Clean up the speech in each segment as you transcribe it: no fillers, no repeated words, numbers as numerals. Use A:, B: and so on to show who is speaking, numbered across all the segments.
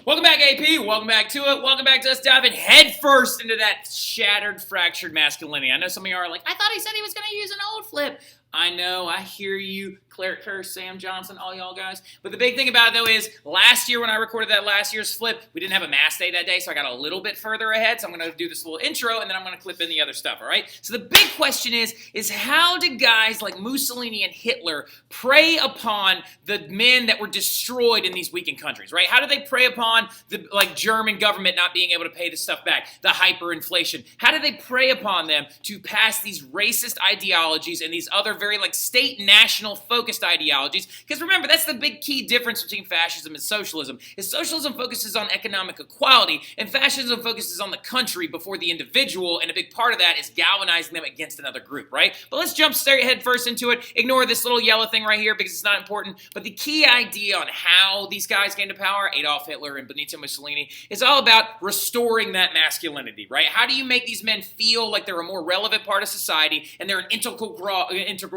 A: Welcome back, AP. Welcome back to it. Welcome back to us diving headfirst into that shattered, fractured masculinity. I know some of you are like, I thought he said he was going to use an old flip. I know, I hear you, Claire Kerr, Sam Johnson, all y'all guys. But the big thing about it, though, is last year when I recorded that last year's flip, we didn't have a mass day that day, so I got a little bit further ahead. So I'm going to do this little intro, and then I'm going to clip in the other stuff, all right? So the big question is how did guys like Mussolini and Hitler prey upon the men that were destroyed in these weakened countries, right? How did they prey upon the German government not being able to pay the stuff back, the hyperinflation? How did they prey upon them to pass these racist ideologies and these other very state national focused ideologies? Because remember, that's the big key difference between fascism and socialism. Is socialism focuses on economic equality and fascism focuses on the country before the individual, and a big part of that is galvanizing them against another group, right? But let's jump straight head first into it. Ignore this little yellow thing right here because it's not important. But the key idea on how these guys came to power, Adolf Hitler and Benito Mussolini, is all about restoring that masculinity, right? How do you make these men feel like they're a more relevant part of society and they're an integral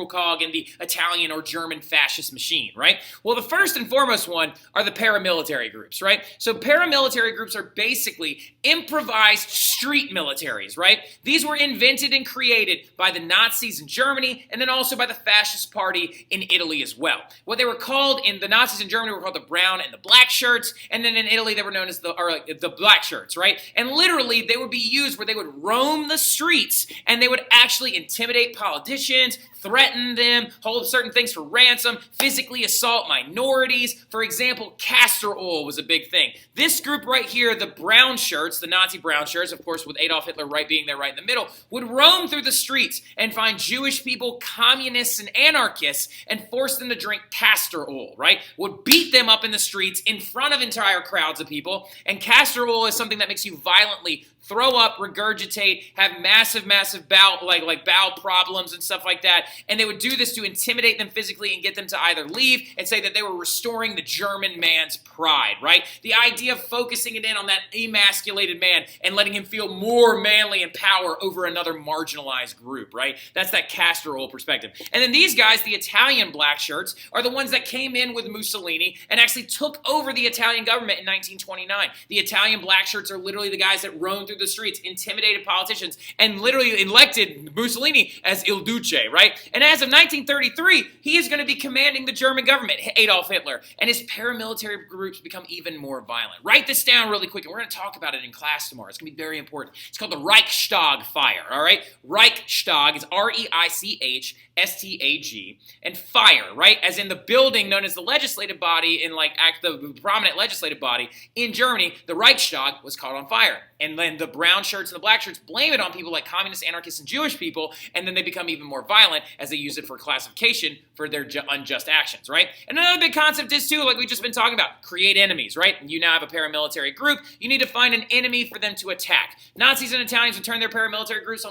A: cog in the Italian or German fascist machine, right? Well, the first and foremost one are the paramilitary groups, right? So paramilitary groups are basically improvised street militaries, right? These were invented and created by the Nazis in Germany and then also by the fascist party in Italy as well. What they were called in the Nazis in Germany were called the brown and the black shirts, and then in Italy they were known as the black shirts, right? And literally they would be used where they would roam the streets and they would actually intimidate politicians, threaten them, hold certain things for ransom, physically assault minorities. For example, castor oil was a big thing. This group right here, the brown shirts, the Nazi brown shirts, of course with Adolf Hitler being there right in the middle, would roam through the streets and find Jewish people, communists, and anarchists and force them to drink castor oil, right? Would beat them up in the streets in front of entire crowds of people. And castor oil is something that makes you violently throw up, regurgitate, have massive bowel, bowel problems and stuff like that. And they would do this to intimidate them physically and get them to either leave and say that they were restoring the German man's pride, right? The idea of focusing it in on that emasculated man and letting him feel more manly and power over another marginalized group, right? That's that castor oil perspective. And then these guys, the Italian black shirts, are the ones that came in with Mussolini and actually took over the Italian government in 1929. The Italian black shirts are literally the guys that roamed through the streets, intimidated politicians, and literally elected Mussolini as Il Duce, right? And as of 1933, he is going to be commanding the German government, Adolf Hitler, and his paramilitary groups become even more violent. Write this down really quick, and we're going to talk about it in class tomorrow. It's going to be very important. It's called the Reichstag fire, all right? Reichstag is R-E-I-C-H S-T-A-G, and fire, right? As in the building known as the legislative body in the prominent legislative body in Germany, the Reichstag was caught on fire. And then the brown shirts and the black shirts blame it on people like communists, anarchists, and Jewish people, and then they become even more violent as they use it for classification for their unjust actions, right? And another big concept is too, like we've just been talking about, create enemies, right? You now have a paramilitary group. You need to find an enemy for them to attack. Nazis and Italians would turn their paramilitary groups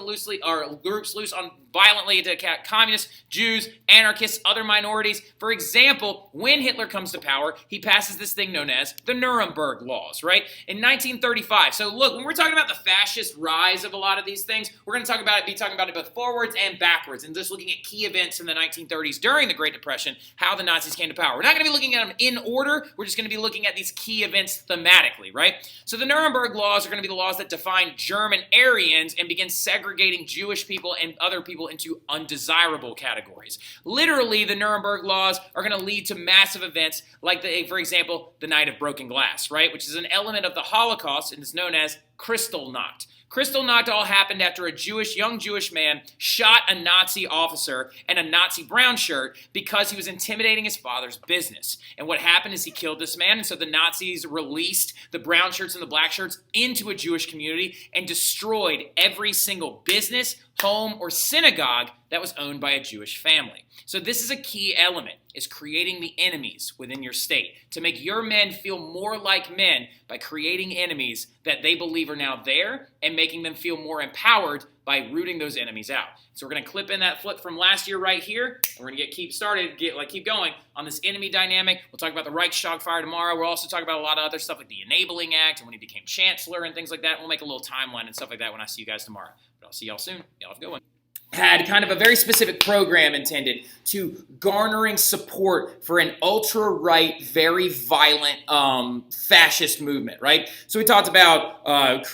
A: loose on violently to attack communists, Jews, anarchists, other minorities. For example, when Hitler comes to power, he passes this thing known as the Nuremberg Laws, right? In 1935. So look, when we're talking about the fascist rise of a lot of these things, we're going to be talking about it both forwards and backwards, and just looking at key events in the 1930s during the Great Depression, how the Nazis came to power. We're not going to be looking at them in order. We're just going to be looking at these key events thematically, right? So the Nuremberg Laws are going to be the laws that define German Aryans and begin segregating Jewish people and other people into undesirable categories. Literally, the Nuremberg Laws are going to lead to massive events like, for example, the Night of Broken Glass, right? Which is an element of the Holocaust and is known as Kristallnacht. Kristallnacht all happened after a young Jewish man shot a Nazi officer and a Nazi brown shirt because he was intimidating his father's business. And what happened is he killed this man, and so the Nazis released the brown shirts and the black shirts into a Jewish community and destroyed every single business, home, or synagogue that was owned by a Jewish family. So this is a key element, is creating the enemies within your state to make your men feel more like men by creating enemies that they believe are now there and making them feel more empowered by rooting those enemies out. So we're going to clip in that flip from last year right here, and we're going to keep going on this enemy dynamic. We'll talk about the Reichstag fire tomorrow. We'll also talk about a lot of other stuff like the Enabling Act and when he became chancellor and things like that. We'll make a little timeline and stuff like that when I see you guys tomorrow. But I'll see y'all soon. Y'all have a good one. had kind of a very specific program intended to garnering support for an ultra-right, very violent fascist movement, right? So we talked about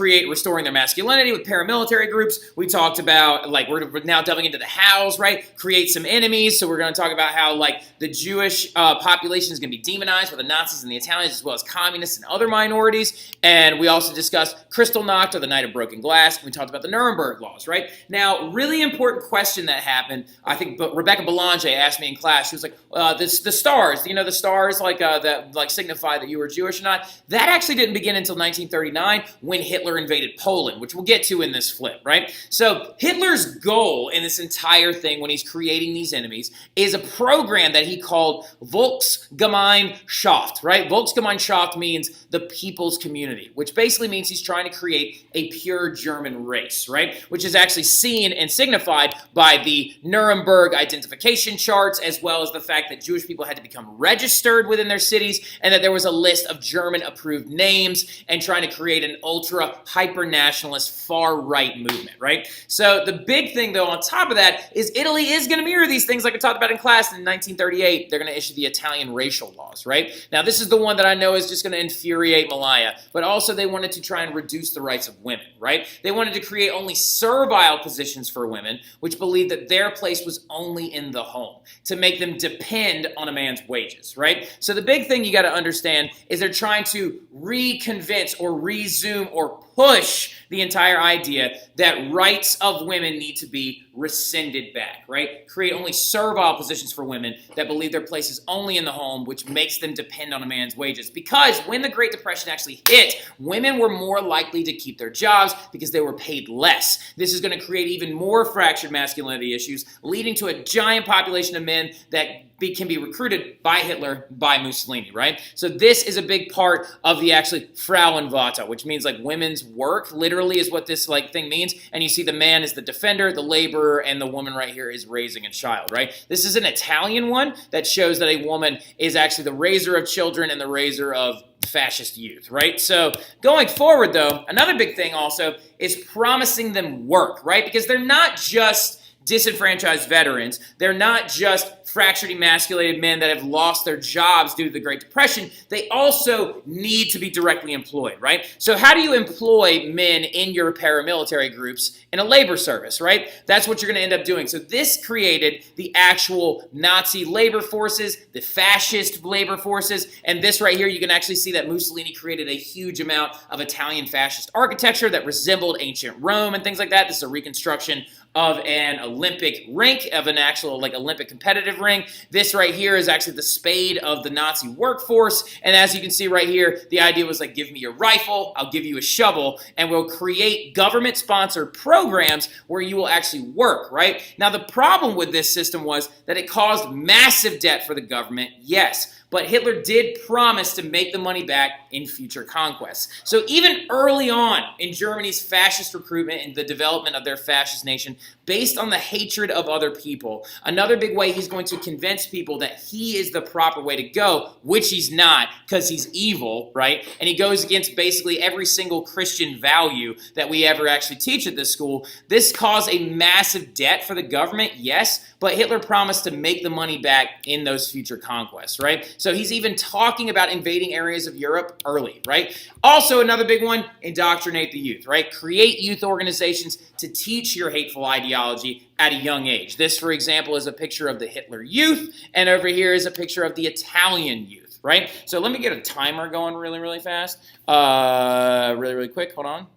A: restoring their masculinity with paramilitary groups. We talked about, like, we're now delving into the hows, right? Create some enemies. So we're going to talk about how, like, the Jewish population is going to be demonized by the Nazis and the Italians, as well as communists and other minorities. And we also discussed Kristallnacht, or the Night of Broken Glass. We talked about the Nuremberg laws, right? Now, really important question that happened, I think, but Rebecca Belanger asked me in class. She was like, the stars, you know, the stars like that like signify that you were Jewish or not. That actually didn't begin until 1939 when Hitler invaded Poland, which we'll get to in this flip, right? So Hitler's goal in this entire thing when he's creating these enemies is a program that he called Volksgemeinschaft, right? Volksgemeinschaft means the people's community, which basically means he's trying to create a pure German race, right? Which is actually seen and signified by the Nuremberg identification charts, as well as the fact that Jewish people had to become registered within their cities, and that there was a list of German-approved names, and trying to create an ultra-hyper-nationalist far-right movement, right? So the big thing, though, on top of that, is Italy is going to mirror these things like I talked about in class. In 1938, they're going to issue the Italian racial laws, right? Now, this is the one that I know is just going to infuriate Malaya, but also they wanted to try and reduce the rights of women, right? They wanted to create only servile positions for women, which believed that their place was only in the home, to make them depend on a man's wages, right? So the big thing you got to understand is they're trying to reconvince or resume or push the entire idea that rights of women need to be rescinded back, right? Create only servile positions for women that believe their place is only in the home, which makes them depend on a man's wages. Because when the Great Depression actually hit, women were more likely to keep their jobs because they were paid less. This is going to create even more fractured masculinity issues, leading to a giant population of men that can be recruited by Hitler, by Mussolini, right? So this is a big part of the actually Frauenwarte, which means like women's work, literally is what this like thing means. And you see the man is the defender, the laborer, and the woman right here is raising a child, right? This is an Italian one that shows that a woman is actually the raiser of children and the raiser of fascist youth, right? So going forward, though, another big thing also is promising them work, right? Because they're not just disenfranchised veterans. They're not just fractured, emasculated men that have lost their jobs due to the Great Depression. They also need to be directly employed, right? So how do you employ men in your paramilitary groups in a labor service, right? That's what you're going to end up doing. So this created the actual Nazi labor forces, the fascist labor forces, and this right here, you can actually see that Mussolini created a huge amount of Italian fascist architecture that resembled ancient Rome and things like that. This is a reconstruction of an Olympic rink, of an actual like Olympic competitive ring. This right here is actually the spade of the Nazi workforce. And as you can see right here, the idea was like, give me your rifle, I'll give you a shovel, and we'll create government-sponsored programs where you will actually work, right? Now, the problem with this system was that it caused massive debt for the government, yes. But Hitler did promise to make the money back in future conquests. So even early on in Germany's fascist recruitment and the development of their fascist nation, based on the hatred of other people, another big way he's going to convince people that he is the proper way to go, which he's not, because he's evil, right? And he goes against basically every single Christian value that we ever actually teach at this school. This caused a massive debt for the government, yes, but Hitler promised to make the money back in those future conquests, right? So he's even talking about invading areas of Europe early, right? Also, another big one, indoctrinate the youth, right? Create youth organizations to teach your hateful ideology at a young age. This, for example, is a picture of the Hitler Youth, and over here is a picture of the Italian Youth, right? So let me get a timer going really, really fast. Really quick. Hold on.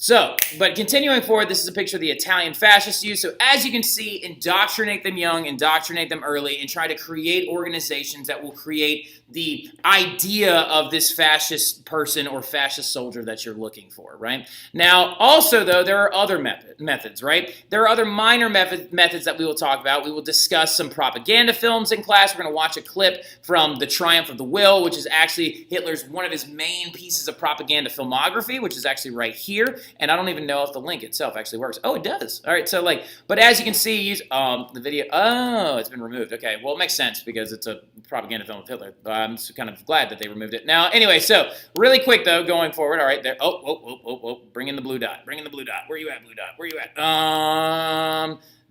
A: So, but continuing forward, this is a picture of the Italian fascist youth. So as you can see, indoctrinate them young, indoctrinate them early, and try to create organizations that will create the idea of this fascist person or fascist soldier that you're looking for, right? Now, also, though, there are other methods, right? There are other minor methods that we will talk about. We will discuss some propaganda films in class. We're going to watch a clip from The Triumph of the Will, which is actually one of his main pieces of propaganda filmography, which is actually right here. And I don't even know if the link itself actually works. Oh, it does. All right, so but as you can see, the video, oh, it's been removed. Okay, well, it makes sense because it's a propaganda film of Hitler. I'm kind of glad that they removed it. Now, anyway, so really quick, though, going forward. All right, there. Oh, bring in the blue dot. Bring in the blue dot. Where you at, blue dot? Where you at?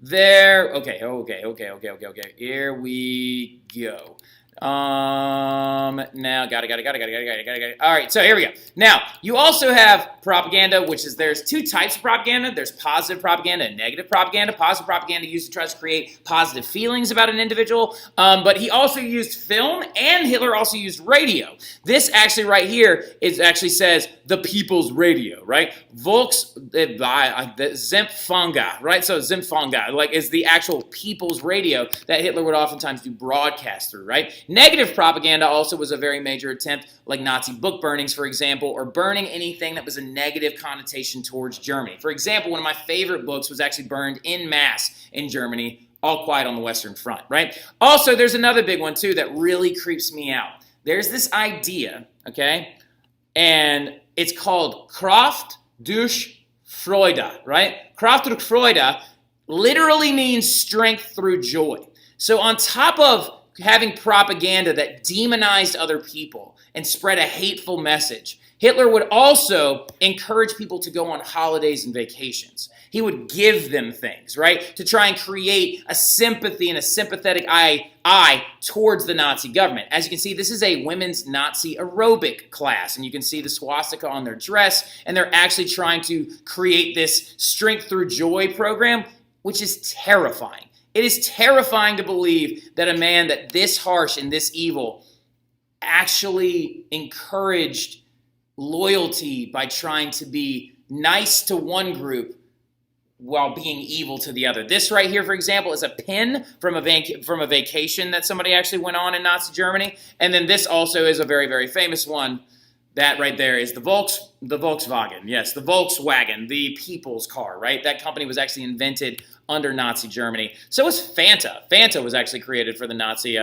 A: There. Okay. Here we go. Now, got it. All right, so here we go. Now, you also have propaganda, which is there's two types of propaganda. There's positive propaganda and negative propaganda. Positive propaganda usually tries to create positive feelings about an individual, but he also used film, and Hitler also used radio. This actually right here actually says the people's radio, right? Volksempfänger, right? So Empfänger, is the actual people's radio that Hitler would oftentimes do broadcast through, right? Negative propaganda also was a very major attempt, like Nazi book burnings, for example, or burning anything that was a negative connotation towards Germany. For example, one of my favorite books was actually burned en masse in Germany, All Quiet on the Western Front, right? Also, there's another big one, too, that really creeps me out. There's this idea, okay, and it's called Kraft durch Freude, right? Kraft durch Freude literally means strength through joy. So on top of having propaganda that demonized other people and spread a hateful message, Hitler would also encourage people to go on holidays and vacations. He would give them things, right, to try and create a sympathy and a sympathetic eye towards the Nazi government. As you can see, this is a women's Nazi aerobic class, and you can see the swastika on their dress, and they're actually trying to create this strength through joy program, which is terrifying. It is terrifying to believe that a man that this harsh and this evil actually encouraged loyalty by trying to be nice to one group while being evil to the other. This right here, for example, is a pin from a vacation that somebody actually went on in Nazi Germany. And then this also is a very, very famous one. That right there is the Volkswagen. Yes, the Volkswagen, the people's car, right? That company was actually invented under Nazi Germany. So was Fanta. Fanta was actually created for the Nazis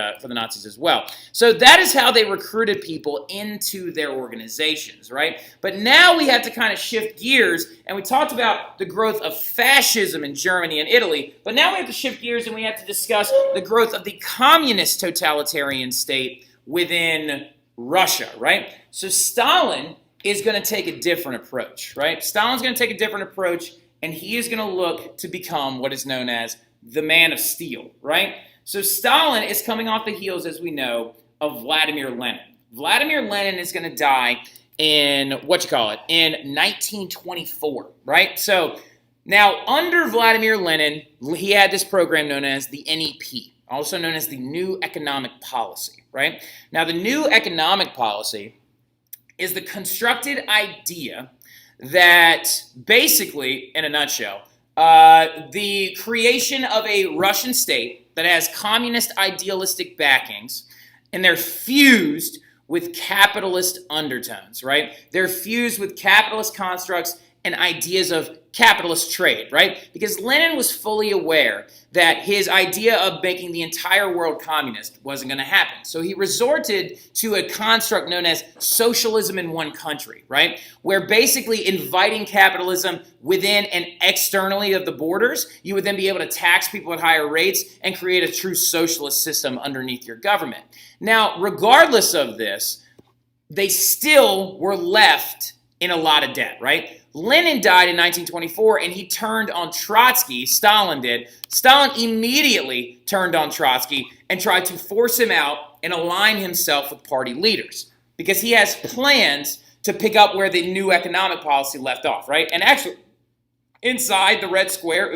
A: as well. So that is how they recruited people into their organizations, right? But now we have to kind of shift gears, and we talked about the growth of fascism in Germany and Italy, but now we have to shift gears and we have to discuss the growth of the communist totalitarian state within Russia, right? So Stalin is going to take a different approach, right? Stalin's going to take a different approach, and he is going to look to become what is known as the man of steel, right? So Stalin is coming off the heels, as we know, of Vladimir Lenin. Vladimir Lenin is going to die in, in 1924, right? So now under Vladimir Lenin, he had this program known as the NEP, also known as the New Economic Policy, right? Now the New Economic Policy is the constructed idea that basically, in a nutshell, the creation of a Russian state that has communist idealistic backings, and they're fused with capitalist undertones, right? They're fused with capitalist constructs and ideas of capitalist trade, right? Because Lenin was fully aware that his idea of making the entire world communist wasn't going to happen. So he resorted to a construct known as socialism in one country, right? Where basically inviting capitalism within and externally of the borders, you would then be able to tax people at higher rates and create a true socialist system underneath your government. Now, regardless of this, they still were left in a lot of debt, right? Lenin died in 1924, and he turned on Trotsky. Stalin did. Stalin immediately turned on Trotsky and tried to force him out and align himself with party leaders because he has plans to pick up where the New Economic Policy left off, right? And actually, inside the Red Square,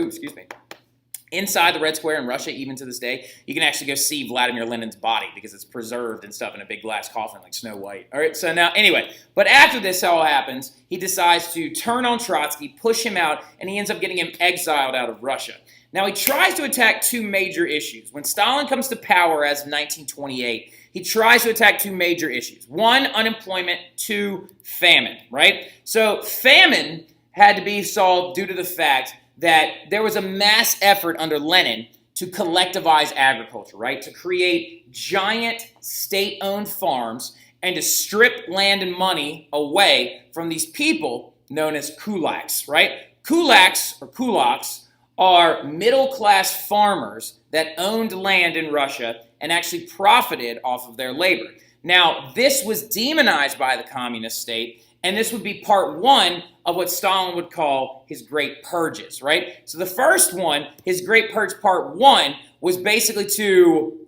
A: inside the Red Square in Russia, even to this day, you can actually go see Vladimir Lenin's body because it's preserved and stuff in a big glass coffin like Snow White. All right, so now, anyway, but after this all happens, he decides to turn on Trotsky, push him out, and he ends up getting him exiled out of Russia. Now, he tries to attack two major issues. When Stalin comes to power as of 1928, he tries to attack two major issues. One, unemployment. Two, famine, right? So famine had to be solved due to the fact that there was a mass effort under Lenin to collectivize agriculture, right? To create giant state-owned farms and to strip land and money away from these people known as kulaks, right? Kulaks are middle-class farmers that owned land in Russia and actually profited off of their labor. Now, this was demonized by the communist state, and this would be part one of what Stalin would call his Great Purges, right? So the first one, his Great Purge part one, was basically to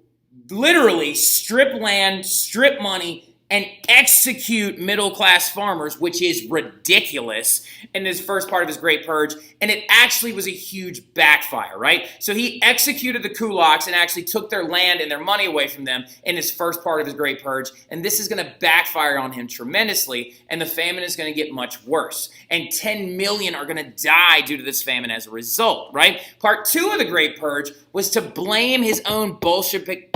A: literally strip land, strip money, and execute middle-class farmers, which is ridiculous in his first part of his Great Purge, and it actually was a huge backfire, right? So he executed the kulaks and actually took their land and their money away from them in his first part of his Great Purge, and this is going to backfire on him tremendously, and the famine is going to get much worse, and 10 million are going to die due to this famine as a result, right? Part two of the Great Purge was to blame his own Bolshevik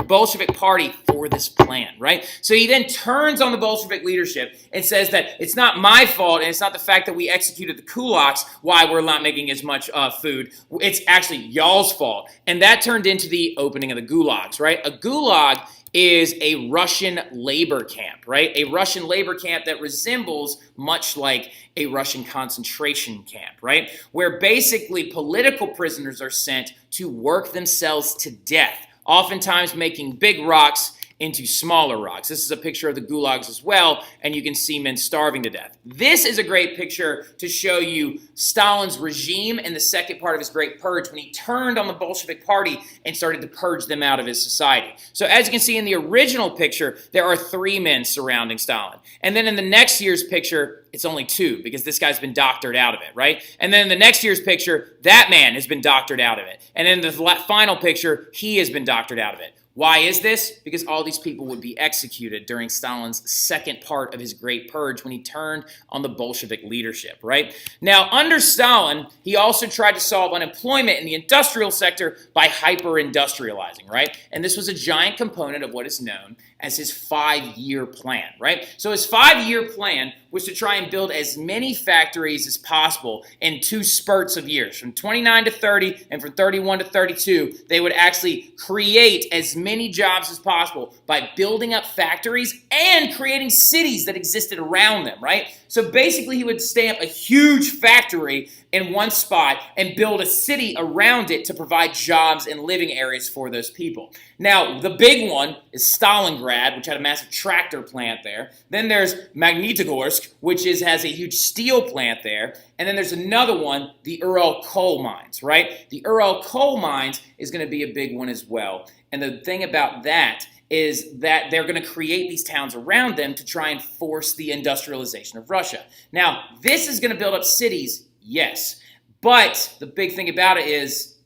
A: party for this plan, right? So he then turns on the Bolshevik leadership and says that it's not my fault and it's not the fact that we executed the kulaks why we're not making as much food. It's actually y'all's fault. And that turned into the opening of the gulags, right? A gulag is a Russian labor camp, right? A Russian labor camp that resembles much like a Russian concentration camp, right? Where basically political prisoners are sent to work themselves to death, oftentimes making big rocks into smaller rocks. This is a picture of the gulags as well, and you can see men starving to death. This is a great picture to show you Stalin's regime in the second part of his Great Purge when he turned on the Bolshevik party and started to purge them out of his society. So as you can see in the original picture, there are 3 men surrounding Stalin. And then in the next year's picture, it's only 2 because this guy's been doctored out of it, right? And then in the next year's picture, that man has been doctored out of it. And in the final picture, he has been doctored out of it. Why is this? Because all these people would be executed during Stalin's second part of his Great Purge when he turned on the Bolshevik leadership, right? Now, under Stalin, he also tried to solve unemployment in the industrial sector by hyper-industrializing, right? And this was a giant component of what is known as his 5-year plan, right? So his 5-year plan was to try and build as many factories as possible in 2 spurts of years. From 29 to 30 and from 31 to 32, they would actually create as many jobs as possible by building up factories and creating cities that existed around them, right? So basically, he would stamp a huge factory in one spot and build a city around it to provide jobs and living areas for those people. Now, the big one is Stalingrad, which had a massive tractor plant there. Then there's Magnitogorsk, which has a huge steel plant there. And then there's another one, the Ural coal mines, right? The Ural coal mines is going to be a big one as well. And the thing about that is that they're going to create these towns around them to try and force the industrialization of Russia. Now, this is going to build up cities, yes. But the big thing about it is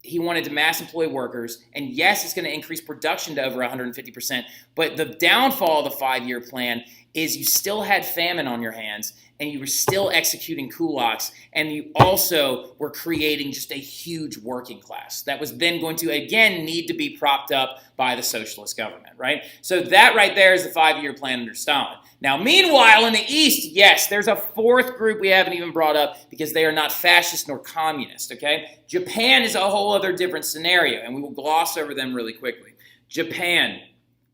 A: he wanted to mass employ workers, and yes, it's going to increase production to over 150%, but the downfall of the 5-year plan is you still had famine on your hands, and you were still executing kulaks, and you also were creating just a huge working class that was then going to, again, need to be propped up by the socialist government, right? So that right there is the 5-year plan under Stalin. Now, meanwhile, in the East, yes, there's a 4th group we haven't even brought up because they are not fascist nor communist, okay? Japan is a whole other different scenario, and we will gloss over them really quickly. Japan,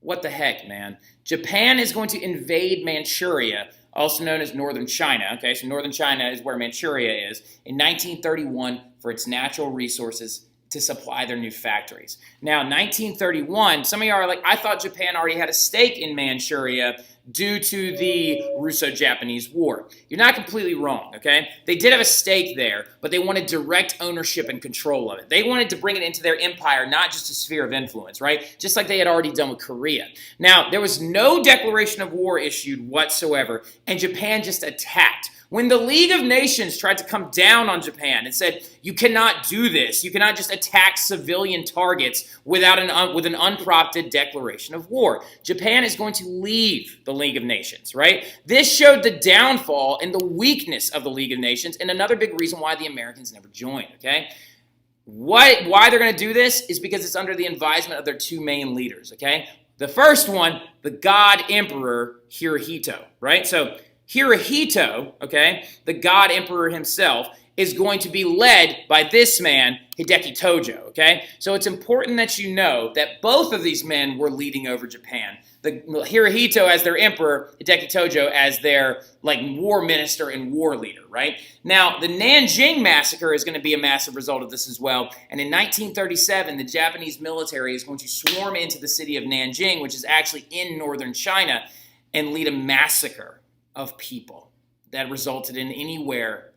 A: what the heck, man? Japan is going to invade Manchuria, also known as Northern China, okay? So Northern China is where Manchuria is, in 1931 for its natural resources to supply their new factories. Now, 1931, some of you are like, I thought Japan already had a stake in Manchuria due to the Russo-Japanese War. You're not completely wrong, okay? They did have a stake there, but they wanted direct ownership and control of it. They wanted to bring it into their empire, not just a sphere of influence, right? Just like they had already done with Korea. Now, there was no declaration of war issued whatsoever, and Japan just attacked. When the League of Nations tried to come down on Japan and said, you cannot do this, you cannot just attack civilian targets without with an unprompted declaration of war. Japan is going to leave the League of Nations, right? This showed the downfall and the weakness of the League of Nations, and another big reason why the Americans never joined, okay? Why they're going to do this is because it's under the advisement of their 2 main leaders, okay? The first one, the God Emperor Hirohito, right? So Hirohito, okay, the God Emperor himself, is going to be led by this man, Hideki Tojo, okay? So it's important that you know that both of these men were leading over Japan. The Hirohito as their emperor, Hideki Tojo as their war minister and war leader, right? Now, the Nanjing massacre is going to be a massive result of this as well. And in 1937, the Japanese military is going to swarm into the city of Nanjing, which is actually in northern China, and lead a massacre of people that resulted in anywhere.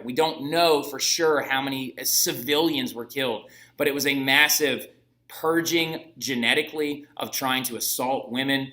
A: We don't know for sure how many civilians were killed, but it was a massive purging genetically of trying to assault women,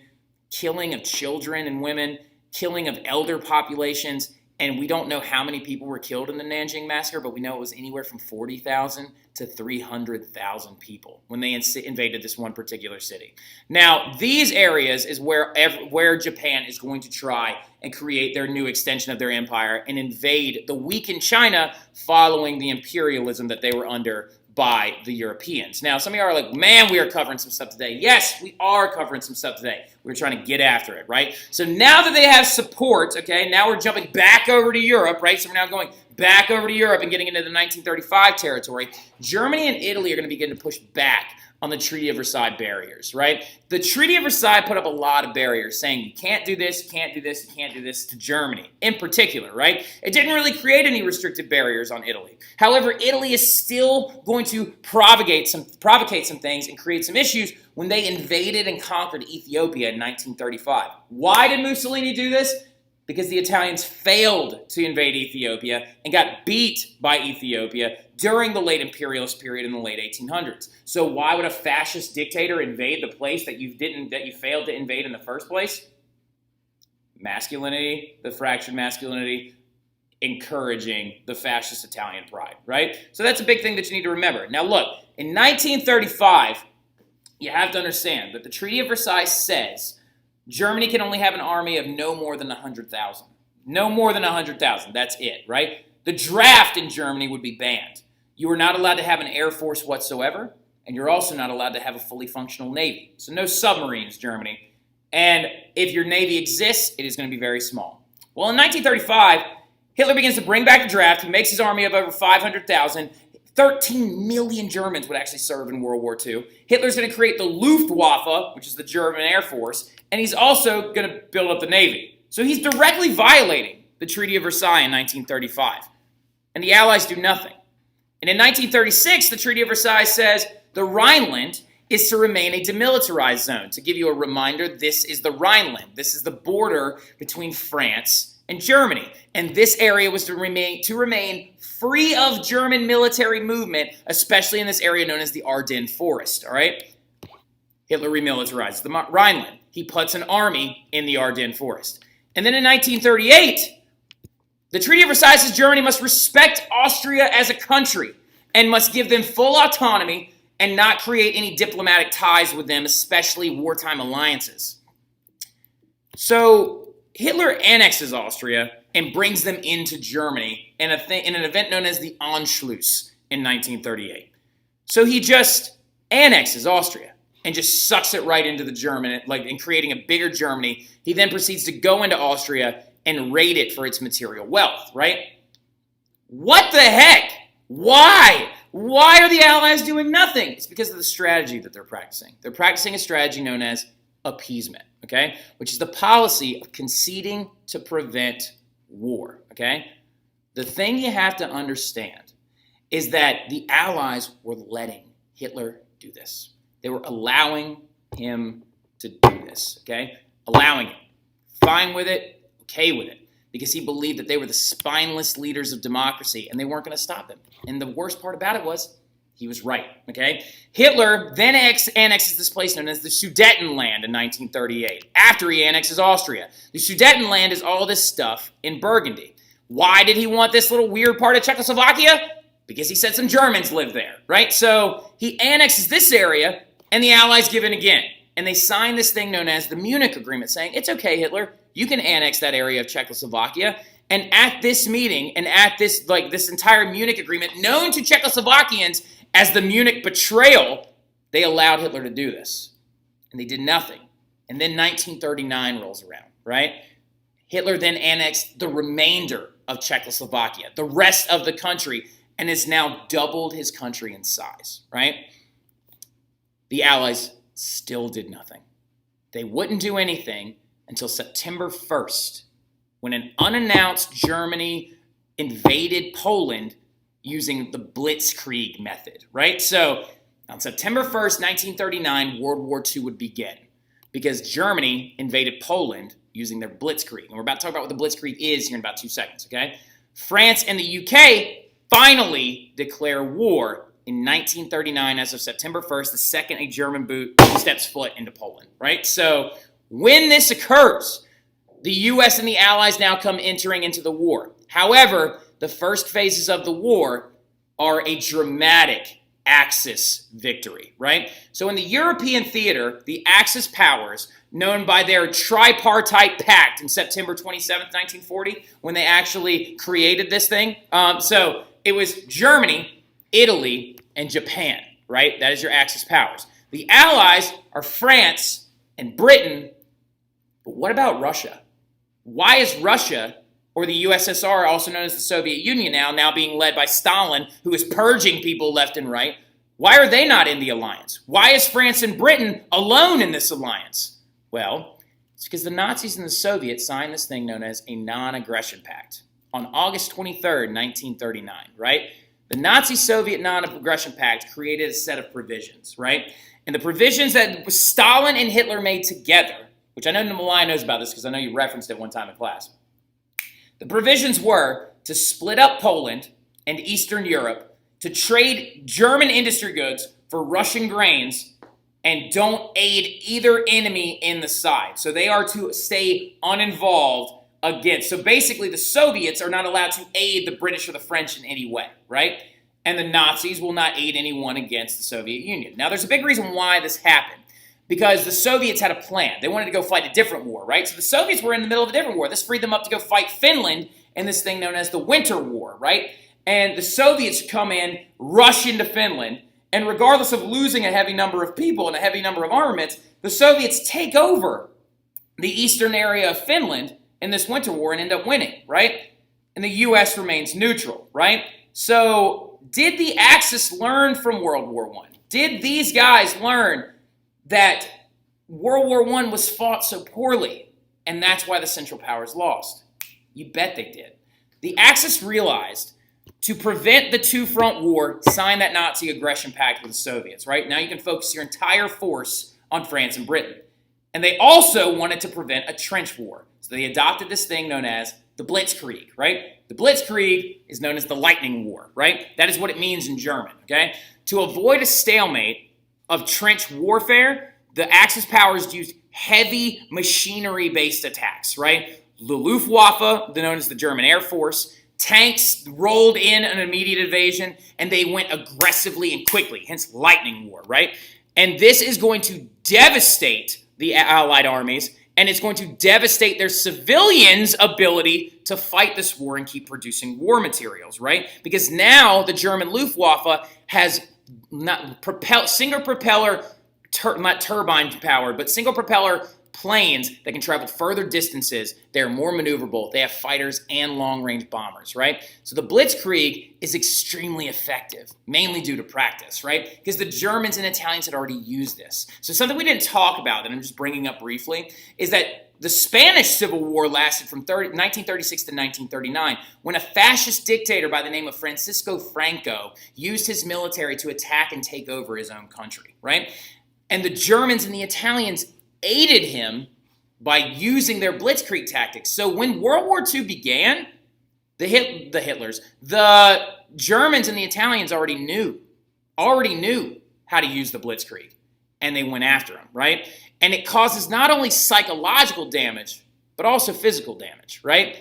A: killing of children and women, killing of elder populations, and we don't know how many people were killed in the Nanjing massacre, but we know it was anywhere from 40,000 to 300,000 people when they invaded this one particular city. Now, these areas is where Japan is going to try and create their new extension of their empire and invade the weakened China following the imperialism that they were under by the Europeans. Now, some of you are like, man, we are covering some stuff today. Yes, we are covering some stuff today. We're trying to get after it, right? So now that they have support, okay, now we're jumping back over to Europe, right? So we're now going back over to Europe and getting into the 1935 territory. Germany and Italy are going to begin to push back on the Treaty of Versailles barriers, right? The Treaty of Versailles put up a lot of barriers saying you can't do this, you can't do this, you can't do this to Germany in particular, right? It didn't really create any restrictive barriers on Italy. However, Italy is still going to provocate some things and create some issues when they invaded and conquered Ethiopia in 1935. Why did Mussolini do this? Because the Italians failed to invade Ethiopia and got beat by Ethiopia during the late imperialist period in the late 1800s. So why would a fascist dictator invade the place that you failed to invade in the first place? Masculinity, the fractured masculinity, encouraging the fascist Italian pride, right? So that's a big thing that you need to remember. Now look, in 1935, you have to understand that the Treaty of Versailles says Germany can only have an army of no more than 100,000. No more than 100,000. That's it, right? The draft in Germany would be banned. You are not allowed to have an air force whatsoever, and you're also not allowed to have a fully functional navy. So no submarines, Germany. And if your navy exists, it is going to be very small. Well, in 1935, Hitler begins to bring back the draft. He makes his army of over 500,000. 13 million Germans would actually serve in World War II. Hitler's going to create the Luftwaffe, which is the German Air Force, and he's also going to build up the Navy. So he's directly violating the Treaty of Versailles in 1935. And the Allies do nothing. And in 1936, the Treaty of Versailles says the Rhineland is to remain a demilitarized zone. To give you a reminder, this is the Rhineland. This is the border between France and Germany. And this area was to remain free of German military movement, especially in this area known as the Ardennes Forest, all right? Hitler remilitarizes the Rhineland. He puts an army in the Ardennes Forest. And then in 1938, the Treaty of Versailles says Germany must respect Austria as a country and must give them full autonomy and not create any diplomatic ties with them, especially wartime alliances. So Hitler annexes Austria and brings them into Germany in an event known as the Anschluss in 1938. So he just annexes Austria and just sucks it right into the German, in creating a bigger Germany. He then proceeds to go into Austria and raid it for its material wealth, right? What the heck? Why? Why are the Allies doing nothing? It's because of the strategy that they're practicing. They're practicing a strategy known as appeasement, okay? Which is the policy of conceding to prevent war, okay? The thing you have to understand is that the Allies were letting Hitler do this. They were allowing him to do this, okay? Allowing it. Fine with it, okay with it. Because he believed that they were the spineless leaders of democracy and they weren't going to stop him. And the worst part about it was he was right, okay? Hitler then annexes this place known as the Sudetenland in 1938, after he annexes Austria. The Sudetenland is all this stuff in Burgundy. Why did he want this little weird part of Czechoslovakia? Because he said some Germans lived there, right? So he annexes this area and the Allies give in again. And they sign this thing known as the Munich Agreement saying, it's okay, Hitler, you can annex that area of Czechoslovakia. And at this meeting and at this entire Munich Agreement, known to Czechoslovakians as the Munich Betrayal, they allowed Hitler to do this. and they did nothing. And then 1939 rolls around, right? Hitler then annexed the remainder of Czechoslovakia, the rest of the country, and has now doubled his country in size, right? The Allies still did nothing. They wouldn't do anything until September 1st, when an unannounced Germany invaded Poland using the Blitzkrieg method, right? So on September 1st, 1939, World War II would begin because Germany invaded Poland using their Blitzkrieg. And we're about to talk about what the Blitzkrieg is here in about 2 seconds, okay? France and the UK finally declare war in 1939 as of September 1st, the second a German boot steps foot into Poland, right? So when this occurs, the U.S. and the Allies now come entering into the war. However, the first phases of the war are a dramatic Axis victory, right? So in the European theater, the Axis powers, known by their tripartite pact in September 27th, 1940, when they actually created this thing. So it was Germany, Italy, and Japan, right? That is your Axis powers. The Allies are France and Britain, but what about Russia? Why is Russia, or the USSR, also known as the Soviet Union now being led by Stalin, who is purging people left and right, why are they not in the alliance? Why is France and Britain alone in this alliance? Well, it's because the Nazis and the Soviets signed this thing known as a non-aggression pact on August 23rd, 1939, right? The Nazi-Soviet non-aggression pact created a set of provisions, right? And the provisions that Stalin and Hitler made together, which I know Malaya knows about this because I know you referenced it one time in class. The provisions were to split up Poland and Eastern Europe, to trade German industry goods for Russian grains, and don't aid either enemy in the side. So they are to stay uninvolved against. So basically the Soviets are not allowed to aid the British or the French in any way, right? And the Nazis will not aid anyone against the Soviet Union. Now there's a big reason why this happened. Because the Soviets had a plan. They wanted to go fight a different war, right? So the Soviets were in the middle of a different war. This freed them up to go fight Finland in this thing known as the Winter War, right? And the Soviets come in, rush into Finland, and regardless of losing a heavy number of people and a heavy number of armaments, the Soviets take over the eastern area of Finland in this Winter War and end up winning, right? And the U.S. remains neutral, right? So did the Axis learn from World War I? Did these guys learn that World War I was fought so poorly, and that's why the Central Powers lost? You bet they did. The Axis realized to prevent the two-front war, sign that Nazi aggression pact with the Soviets, right? Now you can focus your entire force on France and Britain. And they also wanted to prevent a trench war. So they adopted this thing known as the Blitzkrieg, right? The Blitzkrieg is known as the lightning war, right? That is what it means in German, okay? To avoid a stalemate of trench warfare, the Axis powers used heavy machinery-based attacks, right? The Luftwaffe, known as the German Air Force, tanks rolled in an immediate invasion, and they went aggressively and quickly, hence lightning war, right? And this is going to devastate the Allied armies, and it's going to devastate their civilians' ability to fight this war and keep producing war materials, right? Because now the German Luftwaffe has single propeller, not turbine powered, but single propeller planes that can travel further distances. They're more maneuverable. They have fighters and long-range bombers, right? So the Blitzkrieg is extremely effective, mainly due to practice, right? Because the Germans and Italians had already used this. So something we didn't talk about that I'm just bringing up briefly is that the Spanish Civil War lasted from 1936 to 1939 when a fascist dictator by the name of Francisco Franco used his military to attack and take over his own country, right? And the Germans and the Italians aided him by using their Blitzkrieg tactics. So when World War II began, the Germans and the Italians already knew how to use the Blitzkrieg, and they went after him, right? And it causes not only psychological damage, but also physical damage, right?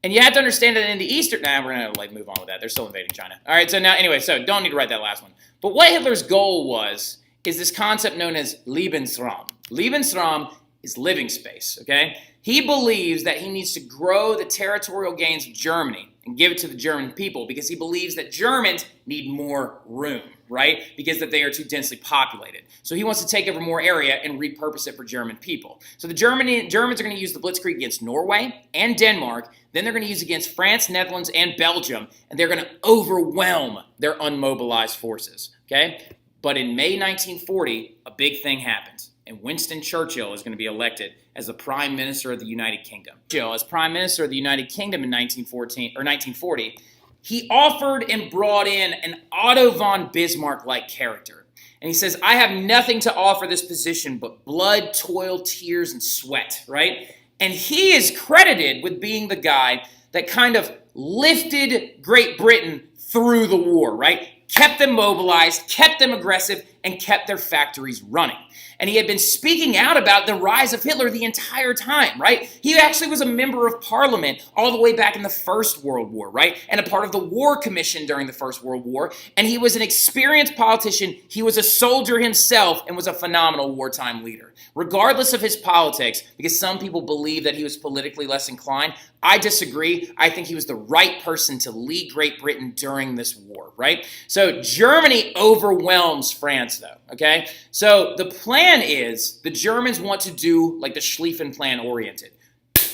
A: And you have to understand that in the Eastern... Nah, we're going to move on with that. They're still invading China. All right, so now, anyway, so don't need to write that last one. But what Hitler's goal was is this concept known as Lebensraum. Lebensraum is living space, okay? He believes that he needs to grow the territorial gains of Germany and give it to the German people because he believes that Germans need more room, right? Because that they are too densely populated. So he wants to take over more area and repurpose it for German people. So the Germans are going to use the Blitzkrieg against Norway and Denmark. Then they're going to use against France, Netherlands, and Belgium. And they're going to overwhelm their unmobilized forces, okay? But in May 1940, a big thing happens. And Winston Churchill is going to be elected as the Prime Minister of the United Kingdom. Churchill, as Prime Minister of the United Kingdom in 1940, he offered and brought in an Otto von Bismarck-like character. And he says, I have nothing to offer this position but blood, toil, tears, and sweat, right? And he is credited with being the guy that kind of lifted Great Britain through the war, right? Kept them mobilized, kept them aggressive, and kept their factories running. And he had been speaking out about the rise of Hitler the entire time, right? He actually was a member of parliament all the way back in the First World War, right? And a part of the War Commission during the First World War. And he was an experienced politician. He was a soldier himself and was a phenomenal wartime leader. Regardless of his politics, because some people believe that he was politically less inclined, I disagree. I think he was the right person to lead Great Britain during this war, right? So Germany overwhelms France, though, okay? So the plan is the Germans want to do like the Schlieffen Plan oriented.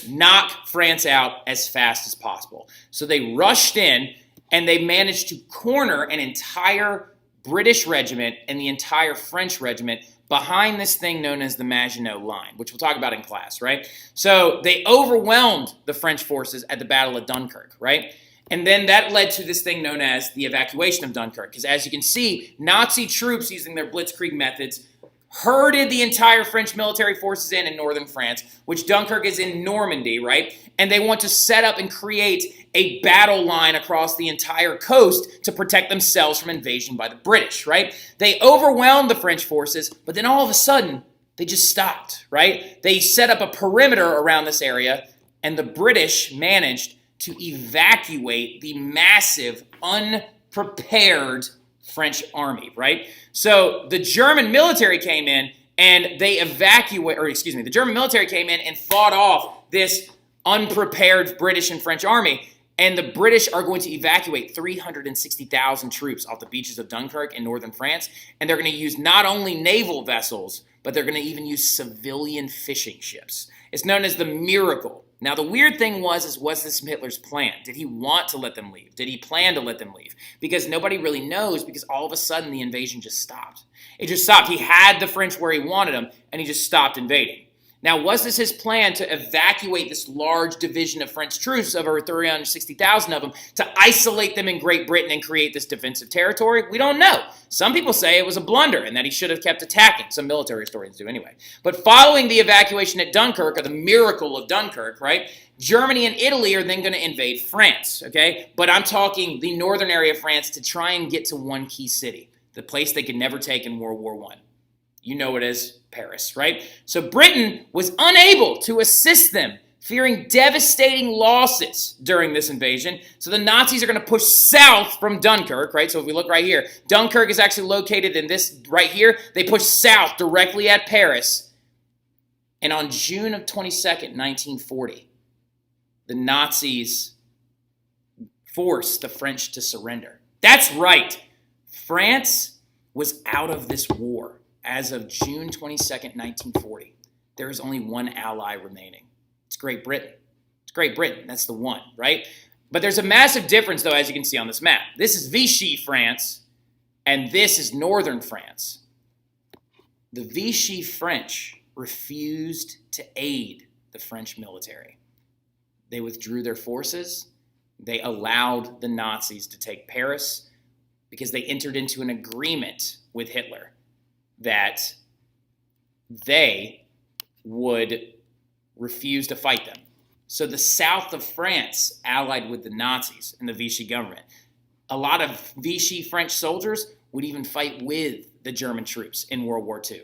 A: Knock France out as fast as possible. So they rushed in and they managed to corner an entire British regiment and the entire French regiment behind this thing known as the Maginot Line, which we'll talk about in class, right? So they overwhelmed the French forces at the Battle of Dunkirk, right? And then that led to this thing known as the evacuation of Dunkirk. Because as you can see, Nazi troops using their blitzkrieg methods herded the entire French military forces in northern France, which Dunkirk is in Normandy, right? And they want to set up and create a battle line across the entire coast to protect themselves from invasion by the British, right? They overwhelmed the French forces, but then all of a sudden, they just stopped, right? They set up a perimeter around this area, and the British managed to evacuate the massive, unprepared French army, right? So the German military came in and they the German military came in and fought off this unprepared British and French army. And the British are going to evacuate 360,000 troops off the beaches of Dunkirk in northern France. And they're going to use not only naval vessels, but they're going to even use civilian fishing ships. It's known as the Miracle. Now, the weird thing was this Hitler's plan? Did he want to let them leave? Did he plan to let them leave? Because nobody really knows, because all of a sudden the invasion just stopped. It just stopped. He had the French where he wanted them, and he just stopped invading. Now, was this his plan to evacuate this large division of French troops, over 360,000 of them, to isolate them in Great Britain and create this defensive territory? We don't know. Some people say it was a blunder and that he should have kept attacking. Some military historians do anyway. But following the evacuation at Dunkirk, or the Miracle of Dunkirk, right, Germany and Italy are then going to invade France, okay? But I'm talking the northern area of France to try and get to one key city, the place they could never take in World War I. You know it is Paris, right? So Britain was unable to assist them, fearing devastating losses during this invasion. So the Nazis are going to push south from Dunkirk, right? So if we look right here, Dunkirk is actually located in this right here. They push south directly at Paris. And on June of 22nd, 1940, the Nazis forced the French to surrender. That's right. France was out of this war. As of June 22nd, 1940, there is only one ally remaining. It's Great Britain. It's Great Britain. That's the one, right? But there's a massive difference, though, as you can see on this map. This is Vichy France, and this is northern France. The Vichy French refused to aid the French military. They withdrew their forces. They allowed the Nazis to take Paris because they entered into an agreement with Hitler that they would refuse to fight them. So the south of France allied with the Nazis and the Vichy government. A lot of Vichy French soldiers would even fight with the German troops in World War II.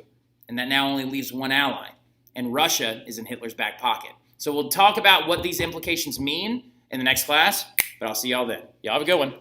A: And that now only leaves one ally. And Russia is in Hitler's back pocket. So we'll talk about what these implications mean in the next class, but I'll see y'all then. Y'all have a good one.